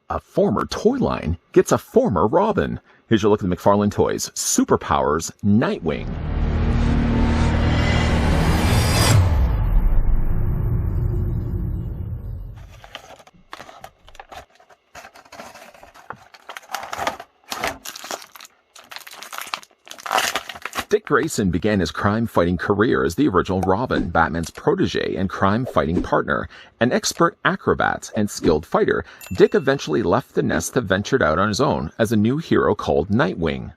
A former toy line gets a former Robin. Here's your look at the McFarlane Toys Superpowers Nightwing. Dick Grayson began his crime-fighting career as the original Robin, Batman's protege and crime-fighting partner. An expert acrobat and skilled fighter, Dick eventually left the nest to venture out on his own as a new hero called Nightwing.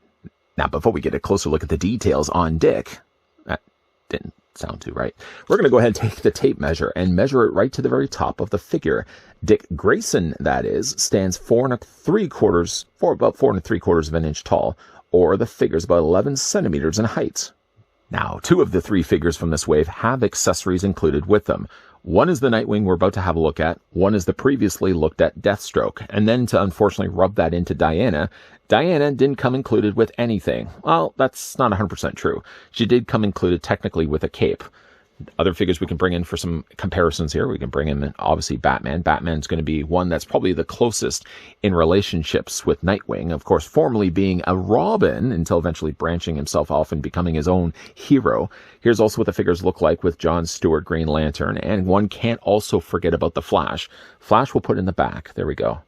Now, before we get a closer look at the details on Dick, that didn't sound too right, we're going to go ahead and take the tape measure and measure it right to the very top of the figure. Dick Grayson, that is, stands about 4 3/4 of an inch tall, or the figure's about 11 centimeters in height. Now, 2 of the 3 figures from this wave have accessories included with them. One is the Nightwing we're about to have a look at, one is the previously looked at Deathstroke, and then to unfortunately rub that into Diana didn't come included with anything. Well, that's not 100% true. She did come included technically with a cape. Other figures we can bring in for some comparisons here. We can bring in, obviously, Batman. Batman's going to be one that's probably the closest in relationships with Nightwing. Of course, formerly being a Robin until eventually branching himself off and becoming his own hero. Here's also what the figures look like with John Stewart Green Lantern. And one can't also forget about the Flash. Flash we'll put in the back. There we go.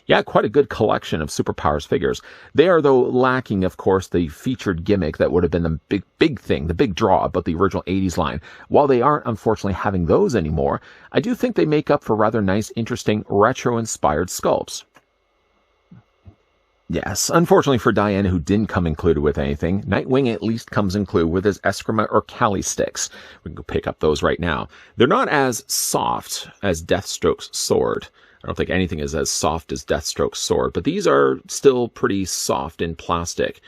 Yeah, quite a good collection of Superpowers figures. They are, though, lacking, of course, the featured gimmick that would have been the big thing, the big draw about the original 80s line. While they aren't, unfortunately, having those anymore, I do think they make up for rather nice, interesting, retro-inspired sculpts. Yes, unfortunately for Diana, who didn't come included with anything, Nightwing at least comes included with his Eskrima or Kali sticks. We can go pick up those right now. They're not as soft as Deathstroke's sword. I don't think anything is as soft as Deathstroke's sword, but these are still pretty soft in plastic.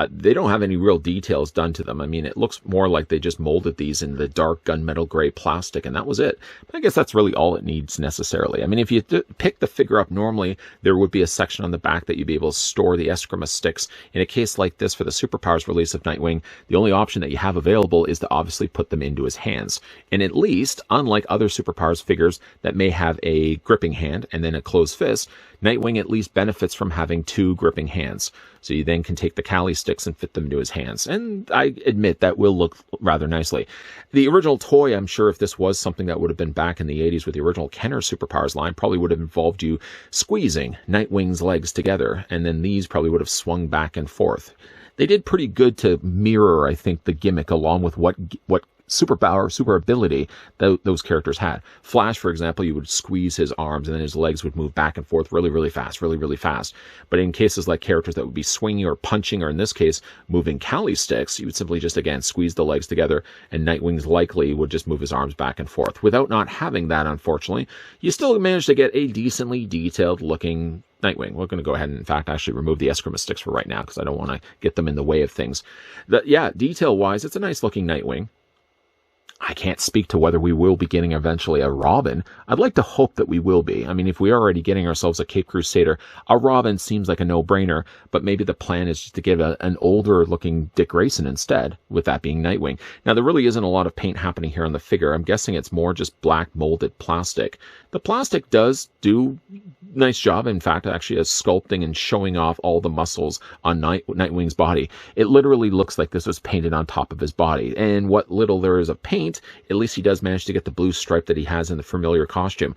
They don't have any real details done to them. I mean, it looks more like they just molded these in the dark gunmetal gray plastic, and that was it. But I guess that's really all it needs necessarily. I mean, if you pick the figure up normally, there would be a section on the back that you'd be able to store the Eskrima sticks. In a case like this, for the Superpowers release of Nightwing, the only option that you have available is to obviously put them into his hands. And at least, unlike other Superpowers figures that may have a gripping hand and then a closed fist, Nightwing at least benefits from having 2 gripping hands. So you then can take the Kali sticks and fit them into his hands. And I admit that will look rather nicely. The original toy, I'm sure if this was something that would have been back in the 80s with the original Kenner Superpowers line, probably would have involved you squeezing Nightwing's legs together. And then these probably would have swung back and forth. They did pretty good to mirror, I think, the gimmick along with what superpower, super ability those characters had. Flash, for example, you would squeeze his arms and then his legs would move back and forth really, really fast, really, really fast. But in cases like characters that would be swinging or punching, or in this case, moving Kali sticks, you would simply just, again, squeeze the legs together, and Nightwing's likely would just move his arms back and forth. Without not having that, unfortunately, you still manage to get a decently detailed looking Nightwing. We're going to go ahead and, in fact, actually remove the Eskrima sticks for right now because I don't want to get them in the way of things. Yeah, detail-wise, it's a nice looking Nightwing. I can't speak to whether we will be getting eventually a Robin. I'd like to hope that we will be. I mean, if we're already getting ourselves a Cape Crusader, a Robin seems like a no-brainer, but maybe the plan is just to give an older-looking Dick Grayson instead, with that being Nightwing. Now, there really isn't a lot of paint happening here on the figure. I'm guessing it's more just black molded plastic. The plastic does do nice job, in fact, actually, as sculpting and showing off all the muscles on Nightwing's body. It literally looks like this was painted on top of his body. And what little there is of paint, at least he does manage to get the blue stripe that he has in the familiar costume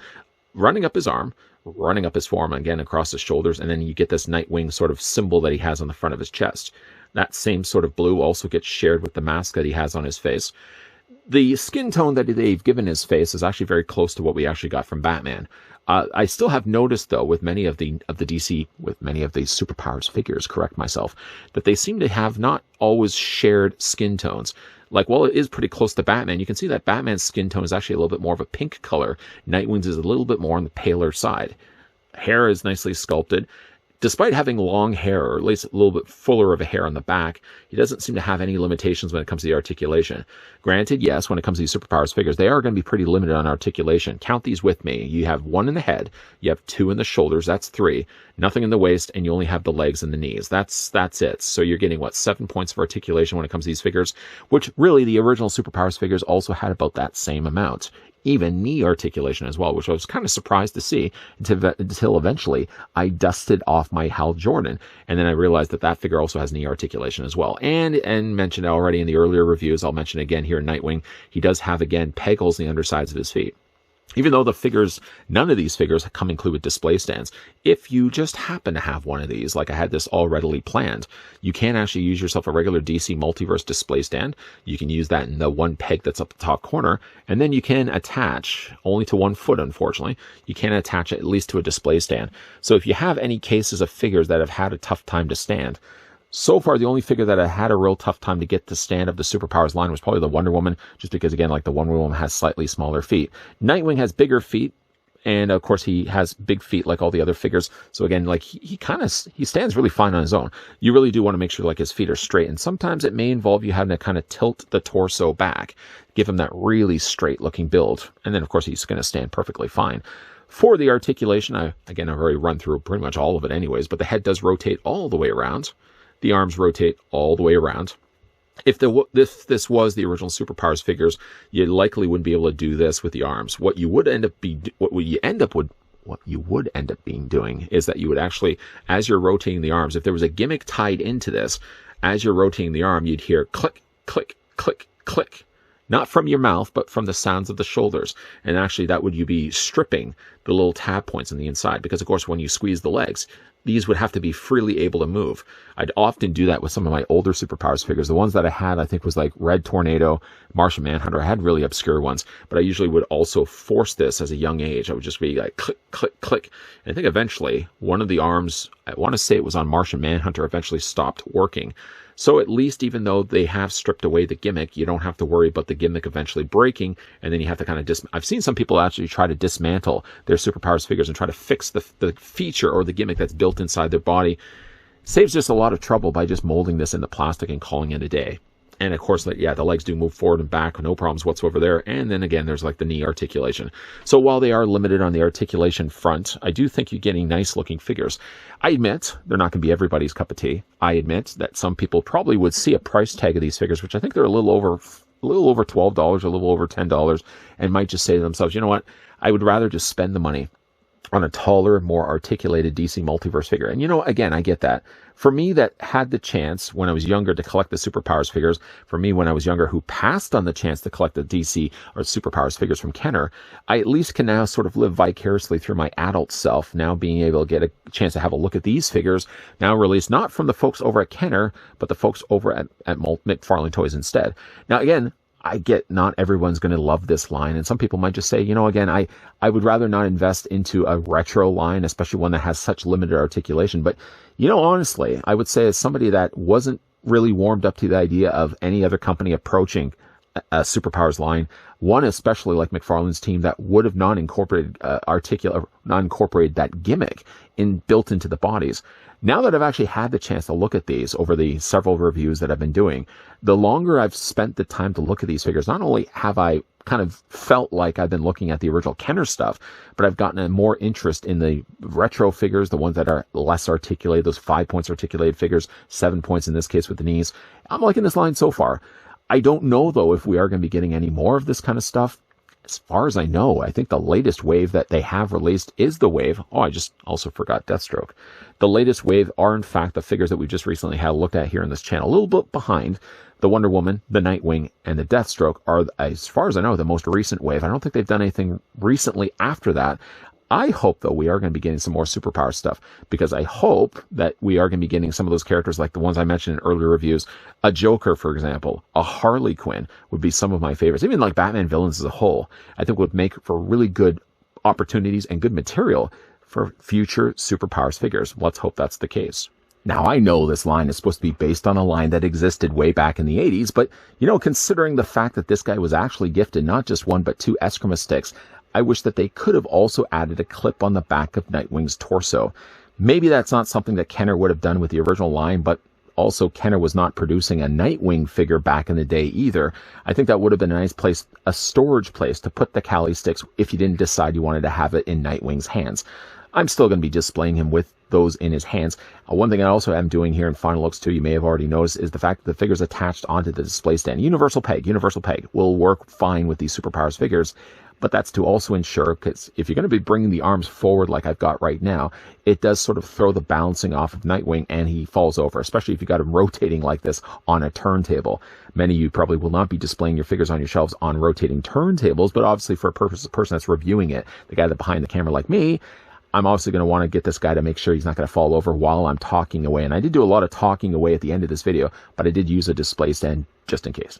running up his arm, running up his forearm, again across his shoulders, and then you get this Nightwing sort of symbol that he has on the front of his chest. That same sort of blue also gets shared with the mask that he has on his face. The skin tone that they've given his face is actually very close to what we actually got from Batman. I still have noticed, though, with many of the DC, with many of the Superpowers figures, correct myself, that they seem to have not always shared skin tones. Like, while it is pretty close to Batman, you can see that Batman's skin tone is actually a little bit more of a pink color. Nightwing's is a little bit more on the paler side. Hair is nicely sculpted. Despite having long hair, or at least a little bit fuller of a hair on the back, he doesn't seem to have any limitations when it comes to the articulation. Granted, yes, when it comes to these Superpowers figures, they are going to be pretty limited on articulation. Count these with me. You have 1 in the head, you have 2 in the shoulders, that's 3, nothing in the waist, and you only have the legs and the knees. That's it. So you're getting, 7 points of articulation when it comes to these figures, which really the original Superpowers figures also had about that same amount. even knee articulation as well, which I was kind of surprised to see until eventually I dusted off my Hal Jordan. And then I realized that that figure also has knee articulation as well. And mentioned already in the earlier reviews, I'll mention again here in Nightwing, he does have, again, peg holes in the undersides of his feet. Even though the figures, none of these figures come included with display stands, if you just happen to have one of these, like I had this all readily planned, you can actually use yourself a regular DC Multiverse display stand. You can use that in the one peg that's up the top corner, and then you can attach, only to 1 foot unfortunately, you can attach it at least to a display stand. So if you have any cases of figures that have had a tough time to stand, so far, the only figure that I had a real tough time to get to stand of the Superpowers line was probably the Wonder Woman, just because, again, like the Wonder Woman has slightly smaller feet. Nightwing has bigger feet, and of course he has big feet like all the other figures. So again, like he stands really fine on his own. You really do want to make sure like his feet are straight, and sometimes it may involve you having to kind of tilt the torso back, give him that really straight looking build, and then of course he's going to stand perfectly fine. For the articulation, I've already run through pretty much all of it anyways, but the head does rotate all the way around. The arms rotate all the way around. If this was the original Superpowers figures, you likely wouldn't be able to do this with the arms. What you would end up being doing is that you would actually, as you're rotating the arms, if there was a gimmick tied into this, as you're rotating the arm, you'd hear click, click, click, click. Not from your mouth, but from the sounds of the shoulders. And actually, that would you be stripping the little tab points on the inside. Because, of course, when you squeeze the legs, these would have to be freely able to move. I'd often do that with some of my older Superpowers figures. The ones that I had, I think, was like Red Tornado, Martian Manhunter. I had really obscure ones. But I usually would also force this as a young age. I would just be like, click, click, click. And I think eventually, one of the arms, I want to say it was on Martian Manhunter, eventually stopped working. So at least, even though they have stripped away the gimmick, you don't have to worry about the gimmick eventually breaking, and then you have to kind of I've seen some people actually try to dismantle their Superpowers figures and try to fix the feature or the gimmick that's built inside their body. Saves just a lot of trouble by just molding this into plastic and calling it a day. And of course, yeah, the legs do move forward and back, no problems whatsoever there. And then again, there's like the knee articulation. So while they are limited on the articulation front, I do think you're getting nice looking figures. I admit they're not going to be everybody's cup of tea. I admit that some people probably would see a price tag of these figures, which I think they're a little over $12, a little over $10, and might just say to themselves, you know what? I would rather just spend the money on a taller, more articulated DC Multiverse figure. And again, I get that. For me, that had the chance when I was younger to collect the Superpowers figures, for me when I was younger who passed on the chance to collect the DC or Superpowers figures from Kenner, I at least can now sort of live vicariously through my adult self, now being able to get a chance to have a look at these figures, now released not from the folks over at Kenner, but the folks over at McFarlane Toys instead. Now again, I get not everyone's going to love this line, and some people might just say, again, I would rather not invest into a retro line, especially one that has such limited articulation. But, honestly, I would say as somebody that wasn't really warmed up to the idea of any other company approaching a Superpowers line, one especially like McFarlane's team that would have not incorporated that gimmick built into the bodies. Now that I've actually had the chance to look at these over the several reviews that I've been doing, the longer I've spent the time to look at these figures, not only have I kind of felt like I've been looking at the original Kenner stuff, but I've gotten a more interest in the retro figures, the ones that are less articulated, those 5 points articulated figures, 7 points in this case with the knees. I'm liking this line so far. I don't know, though, if we are going to be getting any more of this kind of stuff. As far as I know, I think the latest wave that they have released is the wave. Oh, I just also forgot Deathstroke. The latest wave are, in fact, the figures that we just recently had looked at here in this channel. A little bit behind the Wonder Woman, the Nightwing, and the Deathstroke are, as far as I know, the most recent wave. I don't think they've done anything recently after that. I hope, though, we are going to be getting some more Superpower stuff, because I hope that we are going to be getting some of those characters like the ones I mentioned in earlier reviews. A Joker, for example, a Harley Quinn would be some of my favorites. Even like Batman villains as a whole, I think would make for really good opportunities and good material for future Superpowers figures. Let's hope that's the case. Now, I know this line is supposed to be based on a line that existed way back in the 80s, but, considering the fact that this guy was actually gifted not just one but two Eskrima sticks, I wish that they could have also added a clip on the back of Nightwing's torso. Maybe that's not something that Kenner would have done with the original line, but also Kenner was not producing a Nightwing figure back in the day either. I think that would have been a nice place, a storage place to put the Cali sticks if you didn't decide you wanted to have it in Nightwing's hands. I'm still going to be displaying him with those in his hands. One thing I also am doing here in Final Looks too, you may have already noticed, is the fact that the figure's attached onto the display stand. Universal peg will work fine with these Superpowers figures. but that's to also ensure, because if you're going to be bringing the arms forward like I've got right now, it does sort of throw the balancing off of Nightwing and he falls over, especially if you got him rotating like this on a turntable. Many of you probably will not be displaying your figures on your shelves on rotating turntables, but obviously for a person that's reviewing it, the guy that behind the camera like me, I'm obviously going to want to get this guy to make sure he's not going to fall over while I'm talking away. And I did do a lot of talking away at the end of this video, but I did use a display stand just in case.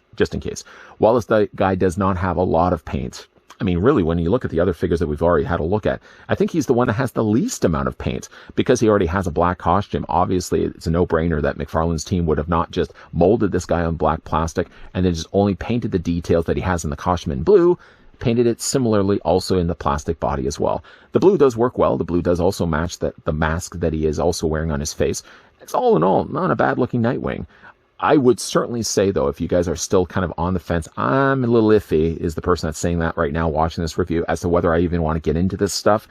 While this guy does not have a lot of paint, I mean, really, when you look at the other figures that we've already had a look at, I think he's the one that has the least amount of paint because he already has a black costume. Obviously, it's a no-brainer that McFarlane's team would have not just molded this guy on black plastic and then just only painted the details that he has in the costume in blue, painted it similarly also in the plastic body as well. The blue does work well. The blue does also match the mask that he is also wearing on his face. It's all in all not a bad looking Nightwing. I would certainly say, though, if you guys are still kind of on the fence, I'm a little iffy, is the person that's saying that right now watching this review, as to whether I even want to get into this stuff.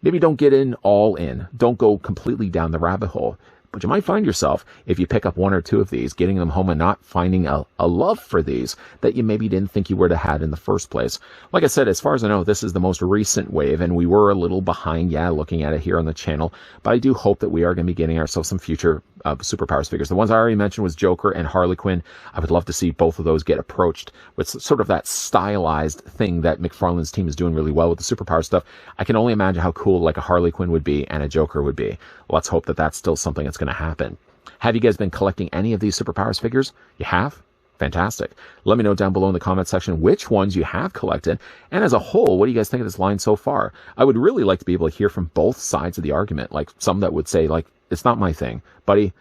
Maybe don't get in all in. Don't go completely down the rabbit hole. But you might find yourself, if you pick up one or two of these, getting them home and not finding a love for these that you maybe didn't think you would have had in the first place. Like I said, as far as I know, this is the most recent wave, and we were a little behind, looking at it here on the channel. But I do hope that we are going to be getting ourselves some future Superpowers figures. The ones I already mentioned was Joker and Harley Quinn. I would love to see both of those get approached with sort of that stylized thing that McFarlane's team is doing really well with the Superpower stuff. I can only imagine how cool like a Harley Quinn would be and a Joker would be. Let's hope that that's still something that's going to happen. Have you guys been collecting any of these Superpowers figures? You have? Fantastic. Let me know down below in the comment section which ones you have collected, and as a whole, what do you guys think of this line so far? I would really like to be able to hear from both sides of the argument, like some that would say, like, it's not my thing, buddy.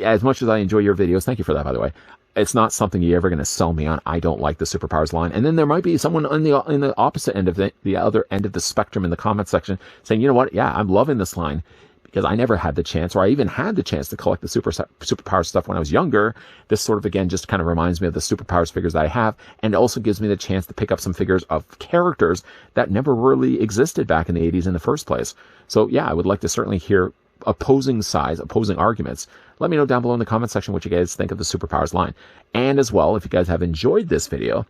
As much as I enjoy your videos, thank you for that, by the way, it's not something you're ever going to sell me on. I don't like the Superpowers line. And then there might be someone in the opposite end of the other end of the spectrum in the comment section saying, you know what, yeah, I'm loving this line, because I never had the chance, or I even had the chance to collect the Superpowers stuff when I was younger. This sort of, again, just kind of reminds me of the Superpowers figures that I have, and also gives me the chance to pick up some figures of characters that never really existed back in the 80s in the first place. So yeah, I would like to certainly hear opposing sides, opposing arguments. Let me know down below in the comment section what you guys think of the Superpowers line. And as well, if you guys have enjoyed this video,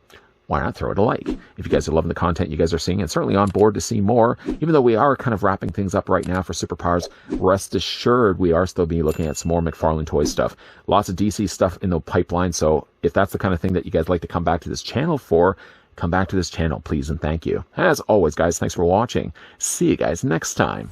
why not throw it a like? If you guys are loving the content you guys are seeing and certainly on board to see more, even though we are kind of wrapping things up right now for Superpowers, rest assured we are still be looking at some more McFarlane toy stuff. Lots of DC stuff in the pipeline, so if that's the kind of thing that you guys like to come back to this channel for, come back to this channel, please and thank you. As always, guys, thanks for watching. See you guys next time.